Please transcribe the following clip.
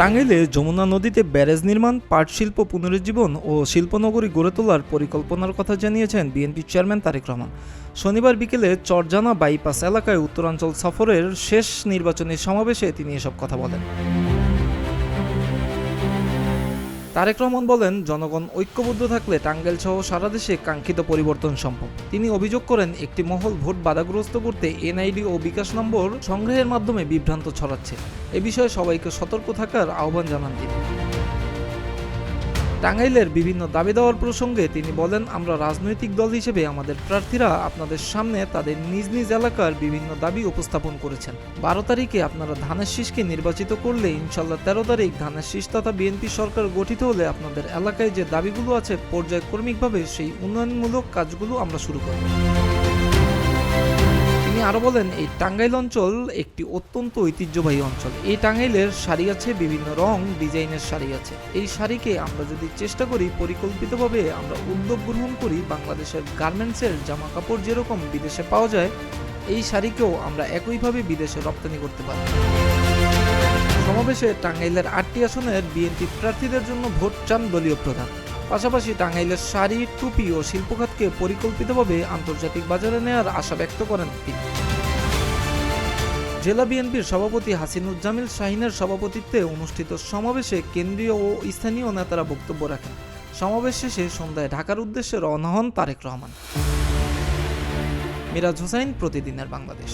টাঙ্গাইলে যমুনা নদীতে ব্যারেজ নির্মাণ, পাট শিল্প পুনরুজ্জীবন ও শিল্পনগরী গড়ে তোলার পরিকল্পনার কথা জানিয়েছেন বিএনপি চেয়ারম্যান তারেক রহমান। শনিবার বিকেলে চরজানা বাইপাস এলাকায় উত্তরাঞ্চল সফরের শেষ নির্বাচনী সমাবেশে তিনি এসব কথা বলেন। তারেক রহমান বলেন, জনগণ ঐক্যবদ্ধ থাকলে টাঙ্গাইল সহ সারা দেশে কাঙ্ক্ষিত পরিবর্তন সম্ভব। তিনি অভিযোগ করেন, একটি মহল ভোট বাধাগ্রস্ত করতে এনআইডি ও বিকাশ নম্বর সংগ্রহের মাধ্যমে বিভ্রান্ত ছড়াচ্ছে। এ বিষয়ে সবাইকে সতর্ক থাকার আহ্বান জানান তিনি। টাঙ্গাইলের বিভিন্ন দাবি দেওয়ার প্রসঙ্গে তিনি বলেন, আমরা রাজনৈতিক দল হিসেবে আমাদের প্রার্থীরা আপনাদের সামনে তাদের নিজ নিজ এলাকার বিভিন্ন দাবি উপস্থাপন করেছেন। 12 তারিখে আপনারা ধানের শীষকে নির্বাচিত করলে ইনশাল্লাহ 13 তারিখ ধানের শীষ তথা বিএনপি সরকার গঠিত হলে আপনাদের এলাকায় যে দাবিগুলো আছে পর্যায়ক্রমিকভাবে সেই উন্নয়নমূলক কাজগুলো আমরা শুরু করব। তিনি আরো বলেন, এই টাঙ্গাইল অঞ্চল একটি অত্যন্ত ঐতিহ্যবাহী অঞ্চল। এই টাঙ্গাইলের শাড়ি আছে, বিভিন্ন রং ডিজাইনের শাড়ি আছে। এই শাড়িকে আমরা যদি চেষ্টা করি পরিকল্পিতভাবে আমরা উদ্যোগ গ্রহণ করি, বাংলাদেশের গার্মেন্টসের জামা কাপড় যেরকম বিদেশে পাওয়া যায়, এই শাড়িকেও আমরা একইভাবে বিদেশে রপ্তানি করতে পারি। সমাবেশে টাঙ্গাইলের 8টি আসনের বিএনপি প্রার্থীদের জন্য ভোট চান দলীয় প্রধান। পাশাপাশি টাঙ্গাইলের শাড়ি, টুপি ও শিল্পখাতকে পরিকল্পিতভাবে আন্তর্জাতিক বাজারে নেওয়ার আশা ব্যক্ত করেন তিনি। জেলা বিএনপির সভাপতি হাসিনুজ্জামিল শাহিনের সভাপতিত্বে অনুষ্ঠিত সমাবেশে কেন্দ্রীয় ও স্থানীয় নেতারা বক্তব্য রাখেন। সমাবেশ শেষে সন্ধ্যায় ঢাকার উদ্দেশ্যে রওনা হন তারেক রহমান। মিরাজ হোসাইন, প্রতিদিনের বাংলাদেশ।